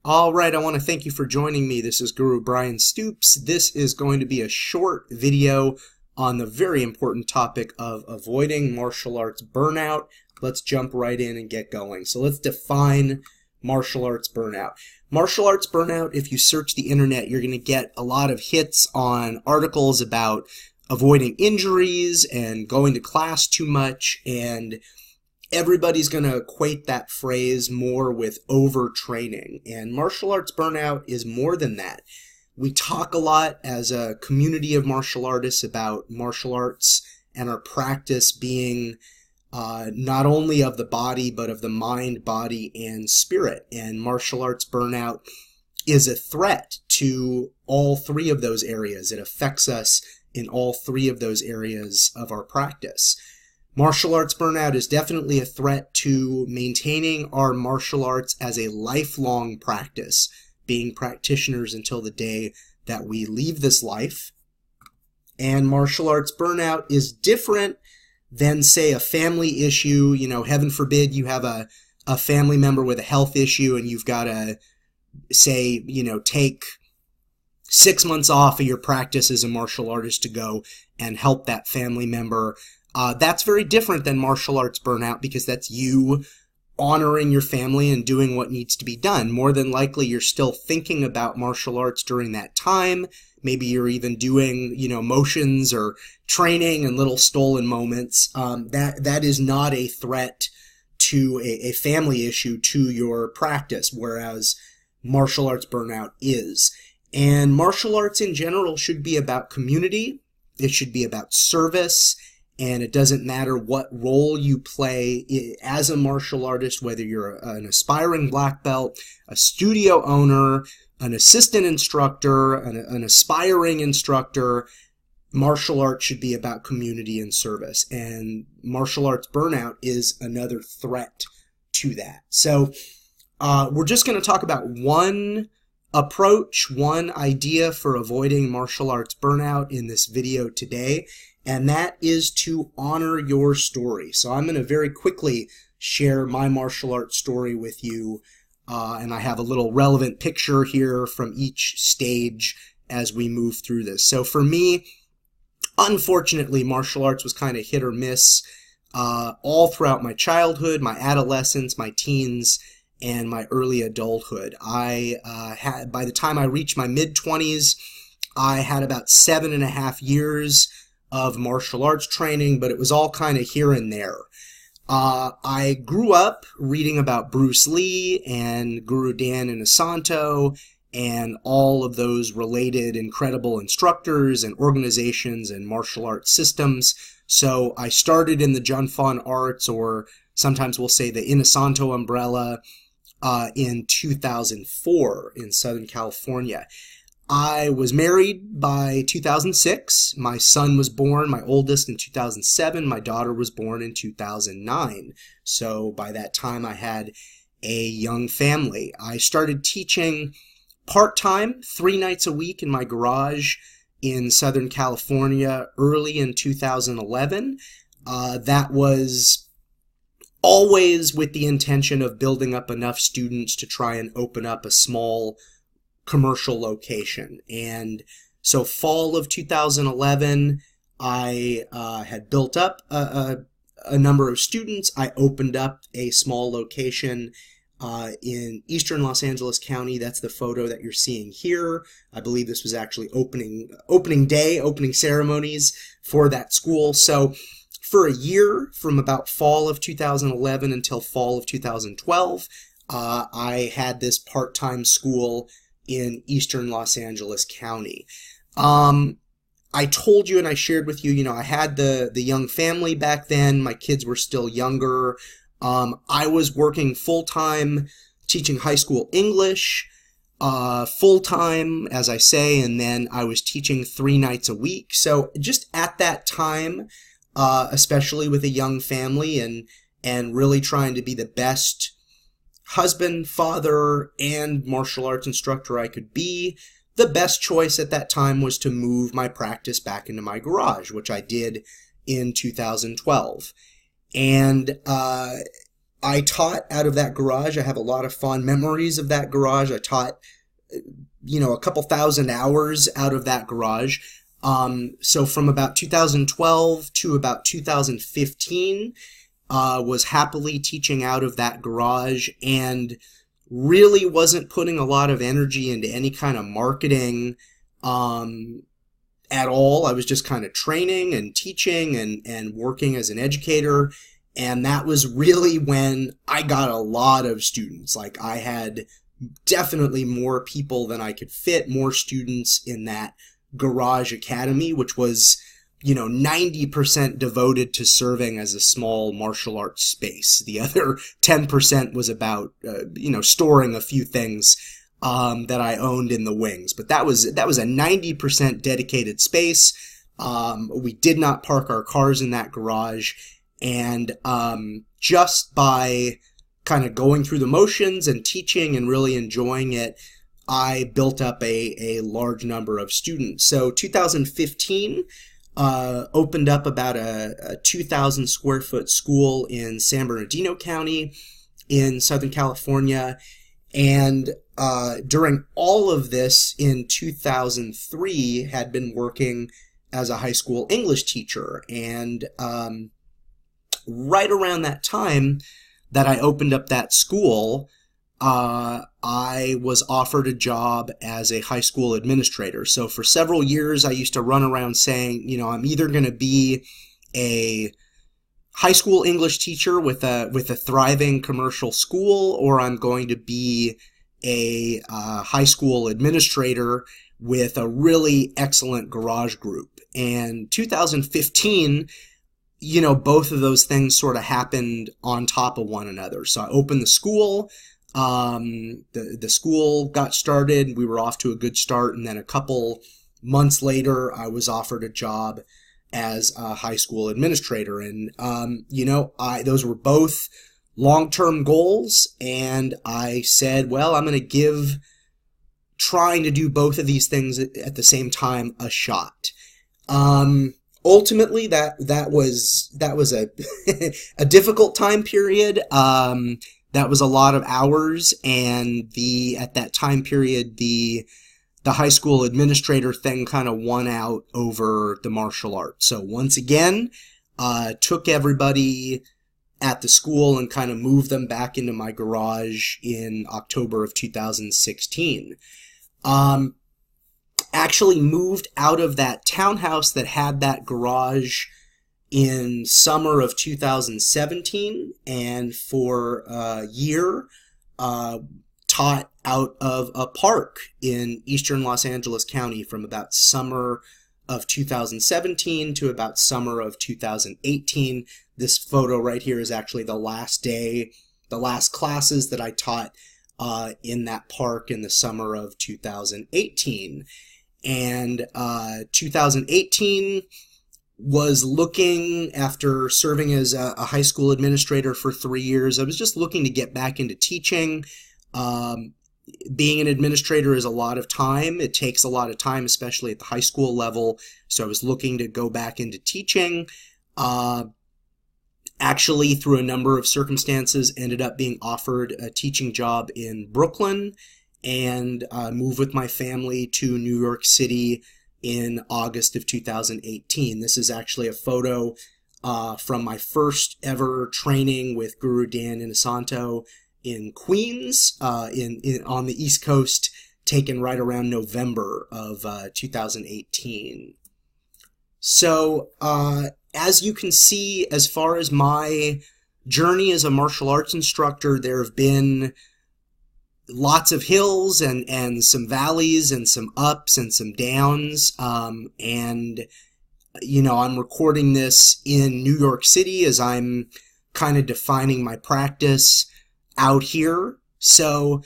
All right, I want to thank you for joining me. This is Guru Bryan Stoops. This is going to be a short video on the very important topic of avoiding martial arts burnout. Let's jump right in and get going. So let's define martial arts burnout. Martial arts burnout, if you search the internet, you're going to get a lot of hits on articles about avoiding injuries and going to class too much, and everybody's going to equate that phrase more with overtraining. And martial arts burnout is more than that. We talk a lot as a community of martial artists about martial arts and our practice being not only of the body, but of the mind, body, and spirit. And martial arts burnout is a threat to all three of those areas. It affects us in all three of those areas of our practice. Martial arts burnout is definitely a threat to maintaining our martial arts as a lifelong practice, being practitioners until the day that we leave this life. And martial arts burnout is different than, say, a family issue. You know, heaven forbid you have a family member with a health issue and you've got to, say, take 6 months off of your practice as a martial artist to go and help that family member. That's very different than martial arts burnout, because that's you honoring your family and doing what needs to be done. More than likely, you're still thinking about martial arts during that time. Maybe you're even doing, motions or training and little stolen moments. That is not a threat to a family issue to your practice, whereas martial arts burnout is. And martial arts in general should be about community. It should be about service. And it doesn't matter what role you play as a martial artist, whether you're an aspiring black belt, a studio owner, an assistant instructor, an aspiring instructor. Martial arts should be about community and service. And martial arts burnout is another threat to that. So we're just going to talk about one approach, one idea for avoiding martial arts burnout in this video today. And that is to honor your story. So I'm going to very quickly share my martial arts story with you. And I have a little relevant picture here from each stage as we move through this. So for me, unfortunately, martial arts was kind of hit or miss all throughout my childhood, my adolescence, my teens, and my early adulthood. By the time I reached my mid-20s, I had about 7.5 years of martial arts training, but it was all kind of here and there. I grew up reading about Bruce Lee and Guru Dan Inosanto and all of those related incredible instructors and organizations and martial arts systems. So I started in the Junfon arts, or sometimes we'll say the Inosanto umbrella, in 2004 in Southern California. I was married by 2006. My son was born, my oldest, in 2007. My daughter was born in 2009. So by that time, I had a young family. I started teaching part-time, 3 nights a week in my garage in Southern California early in 2011. That was always with the intention of building up enough students to try and open up a small commercial location. And so fall of 2011, I had built up a number of students. I opened up a small location in eastern Los Angeles County. That's the photo that you're seeing here. I believe this was actually opening day, opening ceremonies for that school. So for a year, from about fall of 2011 until fall of 2012, I had this part-time school in eastern Los Angeles County. I told you and I shared with you, I had the young family back then. My kids were still younger. I was working full-time teaching high school English, full-time, as I say, and then I was teaching 3 nights a week. So just at that time, especially with a young family and really trying to be the best husband, father, and martial arts instructor I could be, the best choice at that time was to move my practice back into my garage, which I did in 2012. And I taught out of that garage. I have a lot of fond memories of that garage. I taught, a couple thousand hours out of that garage. So from about 2012 to about 2015, was happily teaching out of that garage and really wasn't putting a lot of energy into any kind of marketing at all. I was just kind of training and teaching and working as an educator. And that was really when I got a lot of students. Like, I had definitely more people than I could fit, more students in that garage academy, which was, 90% devoted to serving as a small martial arts space. The other 10% was about, storing a few things that I owned in the wings. But that was a 90% dedicated space. We did not park our cars in that garage. And just by kind of going through the motions and teaching and really enjoying it, I built up a large number of students. So 2015 opened up about a 2,000 square foot school in San Bernardino County in Southern California. And during all of this in 2003, had been working as a high school English teacher. And right around that time that I opened up that school, I was offered a job as a high school administrator. So for several years, I used to run around saying, I'm either going to be a high school English teacher with a thriving commercial school, or I'm going to be a high school administrator with a really excellent garage group. And 2015, both of those things sort of happened on top of one another. So I opened the school. The school got started. We were off to a good start. And then a couple months later, I was offered a job as a high school administrator. And, those were both long-term goals. And I said, well, I'm going to give trying to do both of these things at the same time a shot. Ultimately, that was a a difficult time period. That was a lot of hours, and at that time period, the high school administrator thing kind of won out over the martial arts. So once again, took everybody at the school and kind of moved them back into my garage in October of 2016. Actually moved out of that townhouse that had that garage in summer of 2017, and for a year taught out of a park in eastern Los Angeles County from about summer of 2017 to about summer of 2018. This photo right here is actually the last classes that I taught in that park in the summer of 2018. And 2018 was looking, after serving as a high school administrator for 3 years, I was just looking to get back into teaching. Being an administrator is a lot of time. It takes a lot of time, especially at the high school level. So I was looking to go back into teaching. Actually, through a number of circumstances, ended up being offered a teaching job in Brooklyn, and moved with my family to New York City in August of 2018. This is actually a photo from my first ever training with Guru Dan Inosanto in Queens, on the East Coast, taken right around November of 2018. So, as you can see, as far as my journey as a martial arts instructor, there have been lots of hills and some valleys and some ups and some downs. And, I'm recording this in New York City as I'm kind of defining my practice out here. So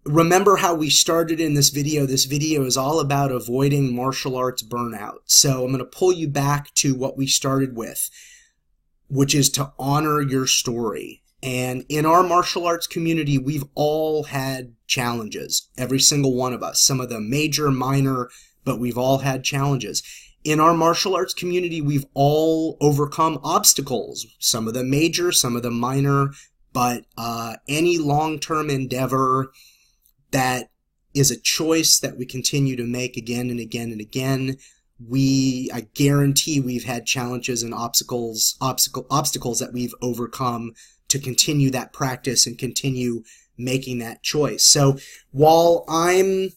remember how we started in this video. This video is all about avoiding martial arts burnout. So I'm going to pull you back to what we started with, which is to honor your story. And in our martial arts community, we've all had challenges, every single one of us, some of them major, minor, but we've all had challenges. In our martial arts community, we've all overcome obstacles, some of them major, some of them minor, but any long-term endeavor that is a choice that we continue to make again and again and again, I guarantee we've had challenges and obstacles that we've overcome to continue that practice and continue making that choice. So while I'm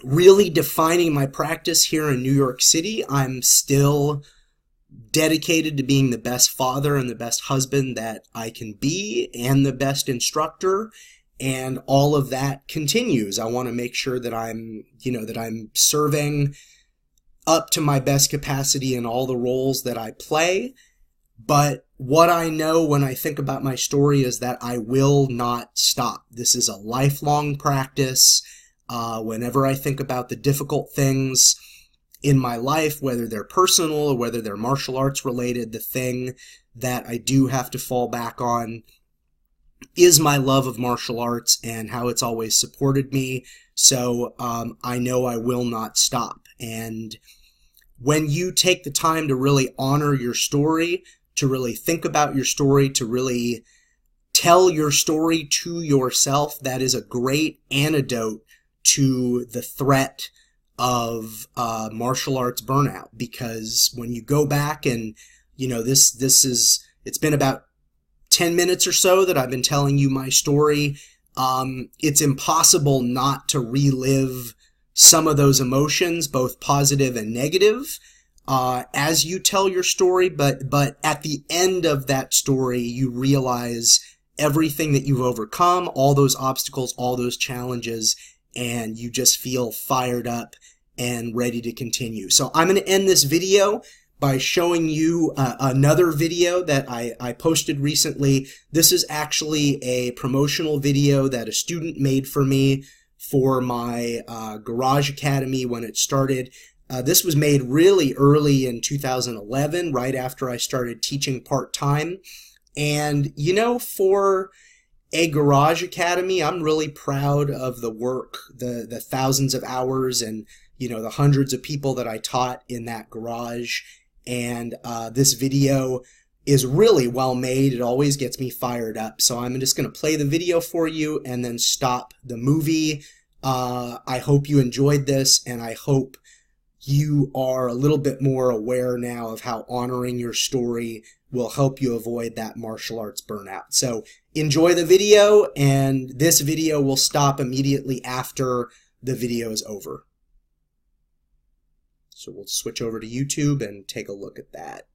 really defining my practice here in New York City, I'm still dedicated to being the best father and the best husband that I can be, and the best instructor, and all of that continues. I want to make sure that I'm serving up to my best capacity in all the roles that I play. But what I know when I think about my story is that I will not stop. This is a lifelong practice. Whenever I think about the difficult things in my life, whether they're personal or whether they're martial arts related, the thing that I do have to fall back on is my love of martial arts and how it's always supported me. So I know I will not stop. And when you take the time to really honor your story, to really think about your story, to really tell your story to yourself, that is a great antidote to the threat of martial arts burnout. Because when you go back and, it's been about 10 minutes or so that I've been telling you my story, it's impossible not to relive some of those emotions, both positive and negative, as you tell your story. But at the end of that story, you realize everything that you've overcome, all those obstacles, all those challenges, and you just feel fired up and ready to continue. So I'm going to end this video by showing you another video that I posted recently. This is actually a promotional video that a student made for me for my Garage Academy when it started. This was made really early in 2011, right after I started teaching part-time. And, for a Garage Academy, I'm really proud of the work, the thousands of hours and, the hundreds of people that I taught in that garage. And this video is really well made. It always gets me fired up. So I'm just going to play the video for you and then stop the movie. I hope you enjoyed this, and I hope you are a little bit more aware now of how honoring your story will help you avoid that martial arts burnout. So enjoy the video, and this video will stop immediately after the video is over. So we'll switch over to YouTube and take a look at that.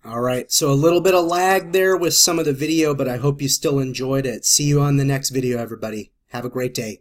All right, so a little bit of lag there with some of the video, but I hope you still enjoyed it. See you on the next video, everybody. Have a great day.